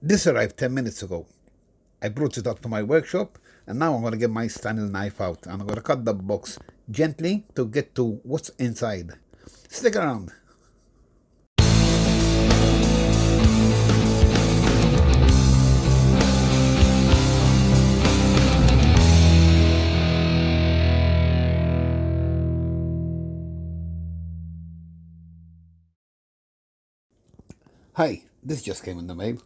This arrived 10 minutes ago. I brought it up to my workshop, and now I'm going to get my Stanley knife out, and I'm going to cut the box gently to get to what's inside. Stick around. Hi, this just came in the mail.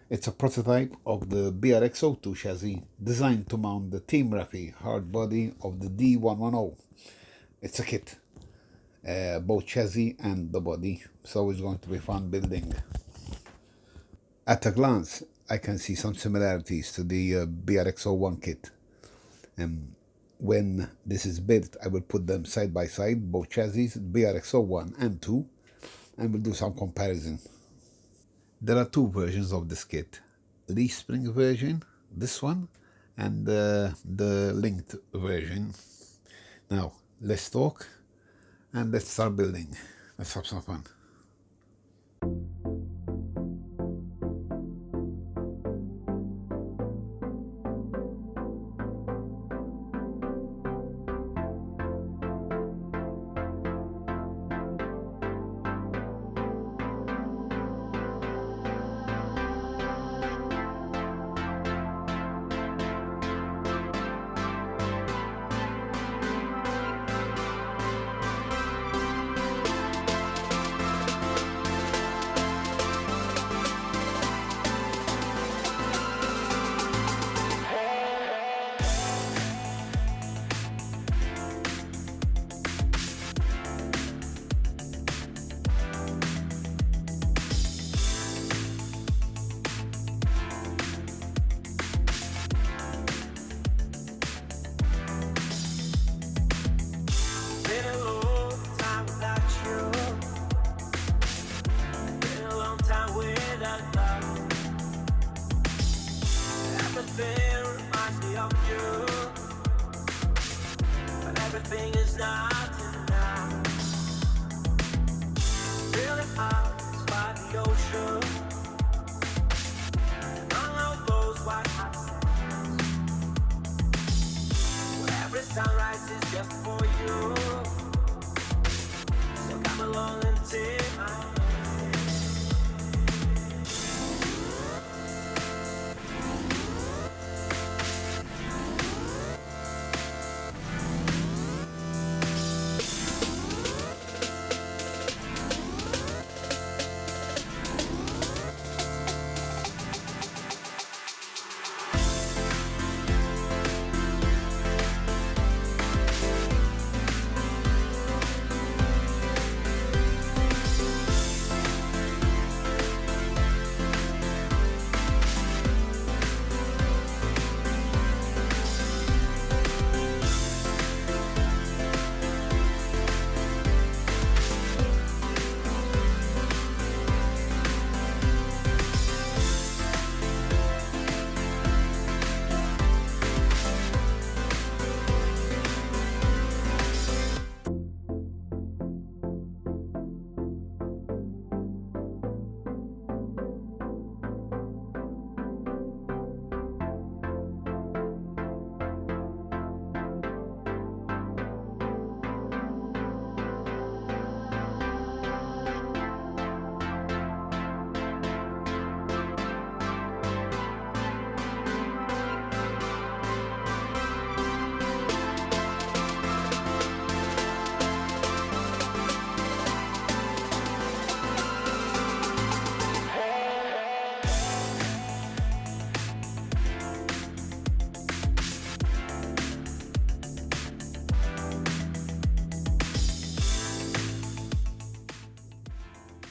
It's a prototype of the BRX02 chassis designed to mount the Team Rafi hard body of the D110. It's a kit, both chassis and the body, so it's going to be fun building. At a glance, I can see some similarities to the BRX01 kit. When this is built, I will put them side by side, both chassis, BRX01 and 2, and we'll do some comparison. There are two versions of this kit, leaf-sprung version, this one, and the linked version. Now, let's talk and let's start building. Let's have some fun. Everything is not enough. Feeling out by the ocean, and all of those white hot sands, where every sunrise is just for you. So come along and take my hand.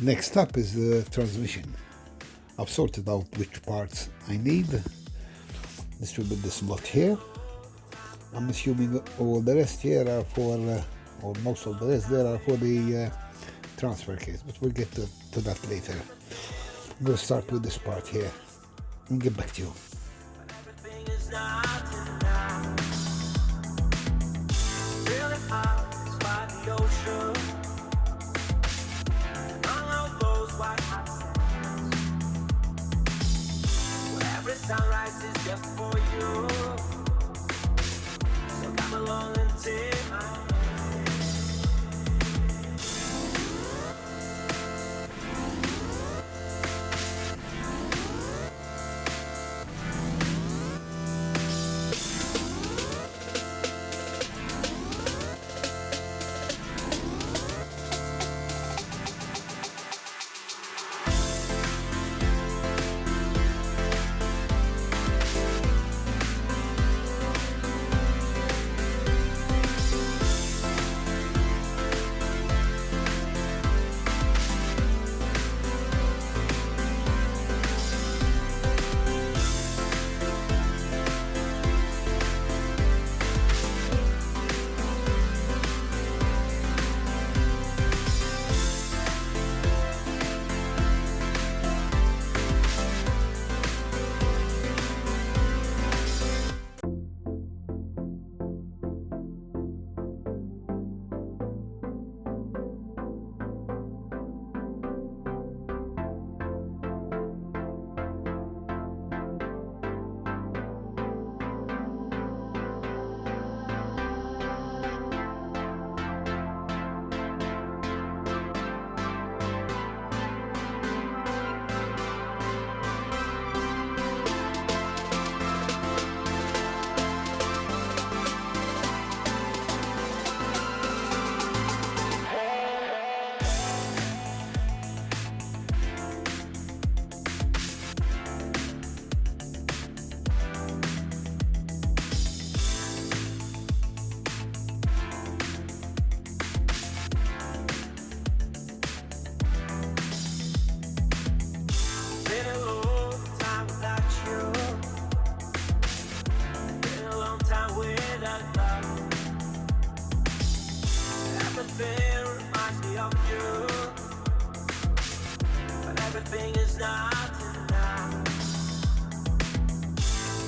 Next up is the transmission. I've sorted out which parts I need. This will be this lot here. I'm assuming all the rest here are for, or most of the rest there are for the transfer case, but we'll get to that later. I'm going to start with this part here and get back to you. Everything is not enough. Feeling out by the ocean, and all of those white hot sands, every sunrise is just for you. So come along and take my hand. Been a long time without you. Been a long time without love. Everything reminds me of you, but everything is not enough.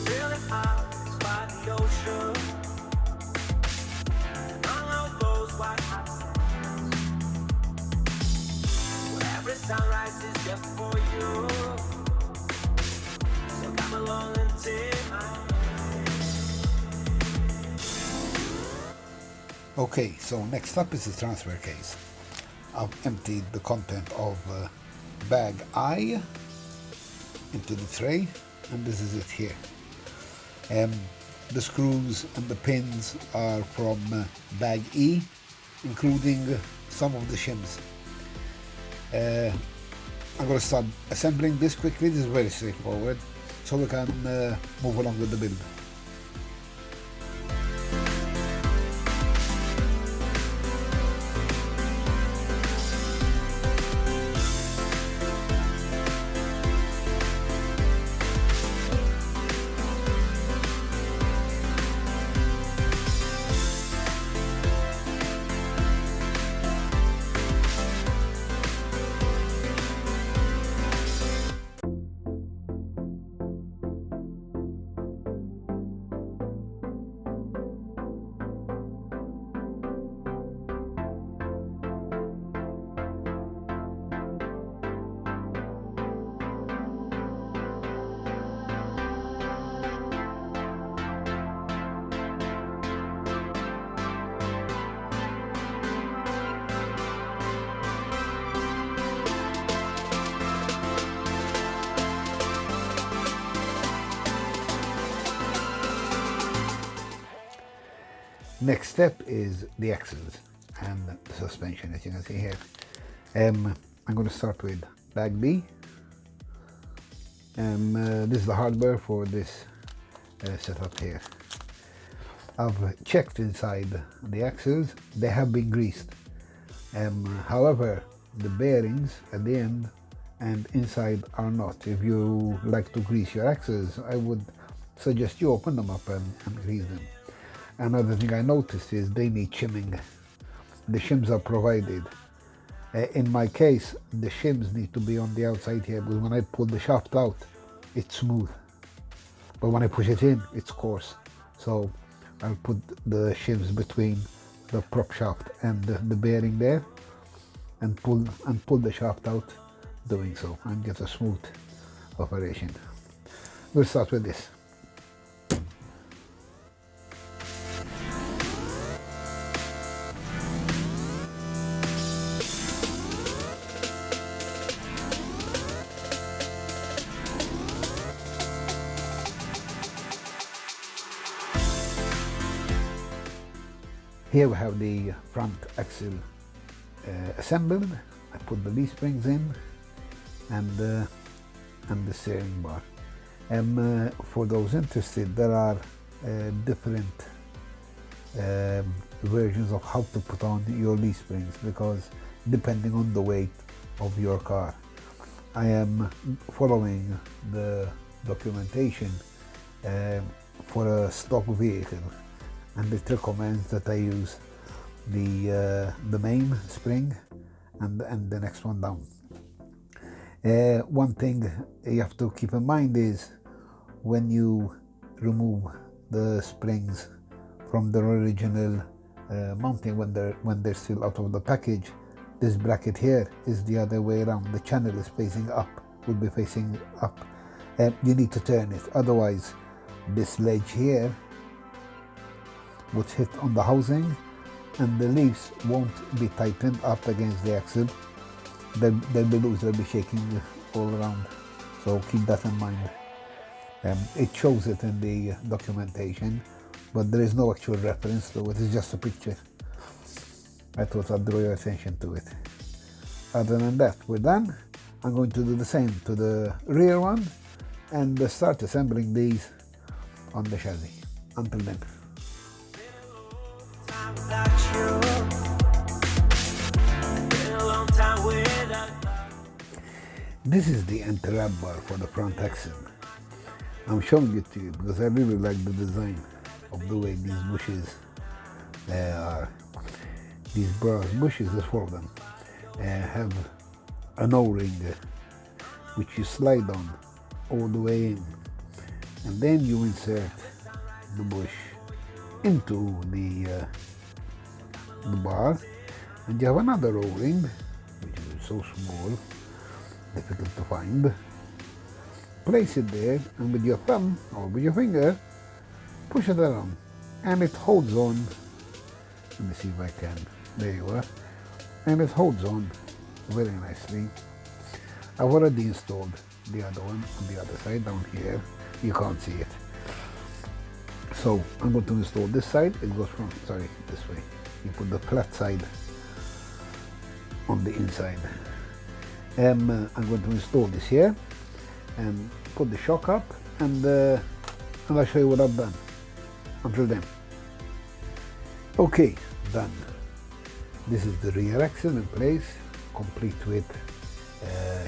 Feeling out by the ocean, and all of those white hot sands, where every sunrise is just for you. So come along and take my hand. Okay, so next up is the transfer case. I've emptied the content of bag I into the tray, and this is it here. The screws and the pins are from bag E, including some of the shims. I'm going to start assembling this quickly. This is very straightforward, so we can move along with the build. Next step is the axles and the suspension, as you can see here. I'm going to start with bag B. This is the hardware for this setup here. I've checked inside the axles, they have been greased. However, the bearings at the end and inside are not. If you like to grease your axles, I would suggest you open them up and grease them. Another thing I noticed is they need shimming. The shims are provided. In my case, the shims need to be on the outside here, because when I pull the shaft out, it's smooth. But when I push it in, it's coarse. So I'll put the shims between the prop shaft and the bearing there, and pull the shaft out, doing so, and get a smooth operation. we'll start with this. Here we have the front axle assembled. I put the leaf springs in and the steering bar. For those interested, there are different versions of how to put on your leaf springs, because depending on the weight of your car. I am following the documentation for a stock vehicle, and it recommends that I use the main spring and the next one down. One thing you have to keep in mind is when you remove the springs from their original mounting, when they're still out of the package, this bracket here is the other way around. The channel is facing up, will be facing up. You need to turn it, otherwise this ledge here would hit on the housing and the leaves won't be tightened up against the axle. They'll be loose, they'll be shaking all around. So keep that in mind. It shows it in the documentation, but there is no actual reference to it, it's just a picture. I thought I'd draw your attention to it. Other than that, we're done. I'm going to do the same to the rear one and start assembling these on the chassis. Until then. This is the anti-wrap bar for the front axle. I'm showing it to you because I really like the design of the way these bushes are. These brass bushes, there's 4 of them, have an O-ring which you slide on all the way in, and then you insert the bush into the bar, and you have another O-ring which is so small, difficult to find. Place it there, and with your thumb or with your finger push it around and it holds on. Let me see if I can. There you are. And it holds on very nicely. I've already installed the other one on the other side down here. You can't see it. So I'm going to install this side. It goes from, this way. You put the flat side on the inside. I'm going to install this here and put the shock up, and I'll show you what I've done. Until then. Okay, done. This is the rear axle in place, complete with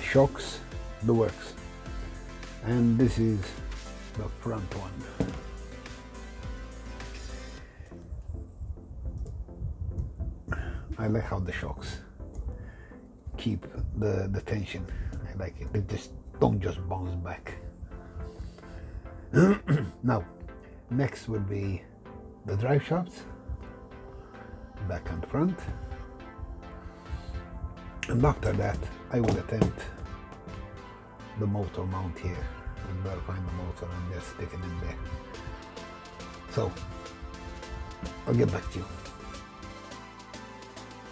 shocks, the works. And this is the front one. I like how the shocks keep the tension. I like it. They don't just bounce back. Now, next will be the drive shafts, back and front. And after that, I will attempt the motor mount here. And I'll find the motor and just stick it in there. So, I'll get back to you.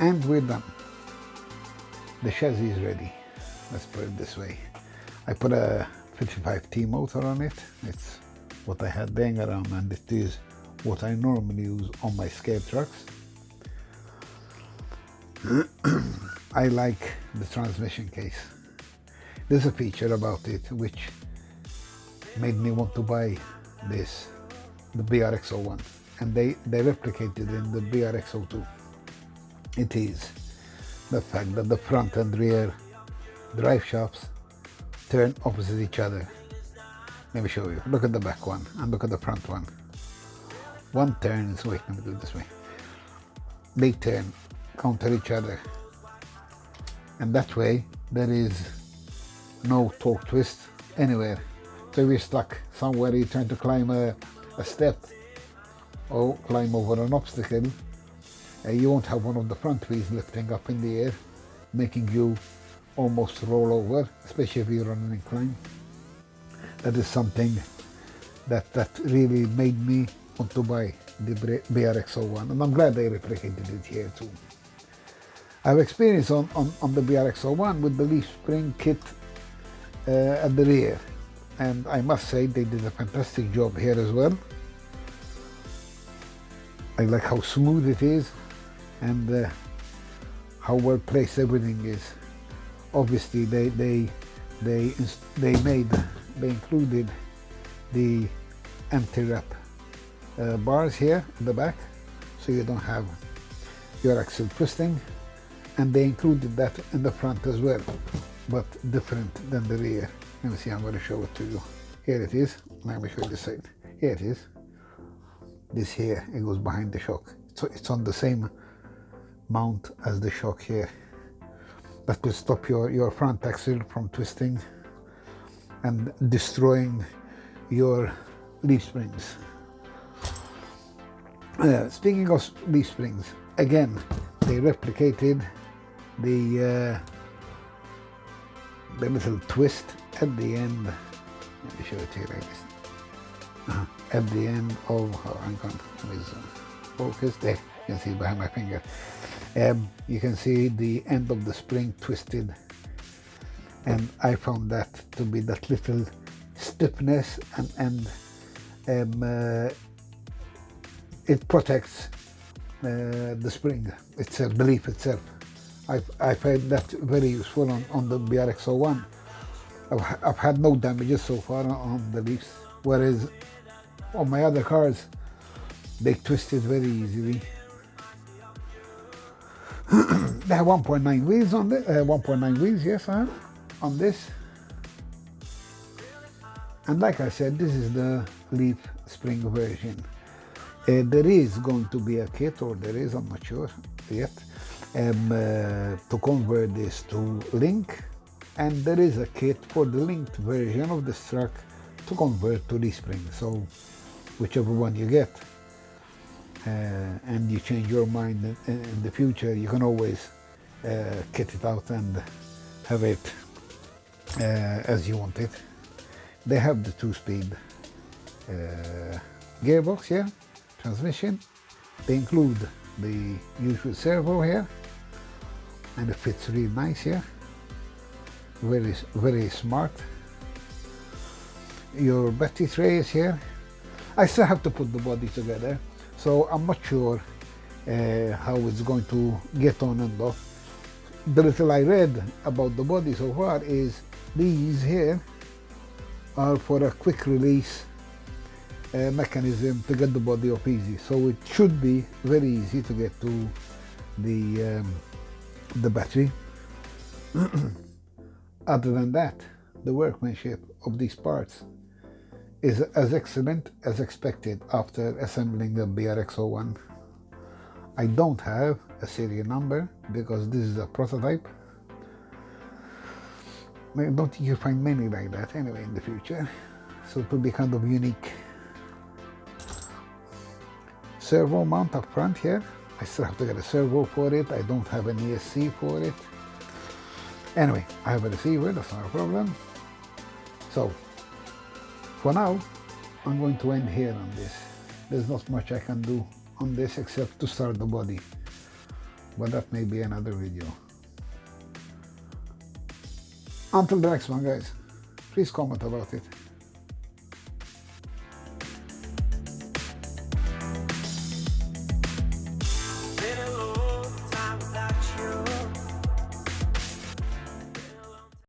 And we're done. The chassis is ready. Let's put it this way. I put a 55T motor on it. It's what I had laying around, and it is what I normally use on my scale trucks. I like the transmission case. There's a feature about it which made me want to buy this, the BRX01, and they replicated in the BRX02. It is the fact that the front and rear drive shafts turn opposite each other. Let me show you. Look at the back one and look at the front one. One turns, wait, let me do it this way. They turn counter each other. And that way there is no torque twist anywhere. So if you're stuck somewhere, you're trying to climb a step or climb over an obstacle, you won't have one of the front wheels lifting up in the air, making you almost roll over, especially if you're on an incline. That is something that really made me want to buy the BRX01, and I'm glad they replicated it here too. I have experience on the BRX01 with the leaf spring kit at the rear, and I must say they did a fantastic job here as well. I like how smooth it is and how well placed everything is. Obviously they included the anti-wrap bars here in the back, so you don't have your axle twisting, and they included that in the front as well, but different than the rear. Let me see, I'm going to show it to you. Here it is. Let me show you this side. Here it is. This here, it goes behind the shock, so it's on the same mount as the shock here. That will stop your front axle from twisting and destroying your leaf springs. Speaking of leaf springs, again, they replicated the little twist at the end. Let me show it to you like this. At the end of, hang on, let me focus there. You can see behind my finger. You can see the end of the spring twisted, and I found that to be that little stiffness, and it protects the spring itself, the leaf itself. I find that very useful on the BRX01. I've had no damages so far on the leaves, whereas on my other cars they twisted very easily. They have 1.9 wheels on the 1.9 wheels, yes, I have on this. And like I said, this is the leaf spring version. There is going to be a kit, or there is, I'm not sure yet, to convert this to link, and there is a kit for the linked version of this truck to convert to leaf spring. So whichever one you get, and you change your mind in the future, you can always kit it out and have it as you want it. They have the 2-speed gearbox here, transmission. They include the usual servo here, and it fits really nice here. Very, very smart. Your battery tray is here. I still have to put the body together, so I'm not sure how it's going to get on and off. The little I read about the body so far is these here are for a quick release mechanism to get the body off easy. So it should be very easy to get to the battery. Other than that, the workmanship of these parts is as excellent as expected after assembling the BRX01. I don't have a serial number because this is a prototype. I don't think you'll find many like that anyway in the future, so it will be kind of unique. Servo mount up front here. I still have to get a servo for it. I don't have an ESC for it. Anyway, I have a receiver, that's not a problem. So, for now, I'm going to end here on this. There's not much I can do on this except to start the body, but that may be another video. Until the next one, guys, please comment about it.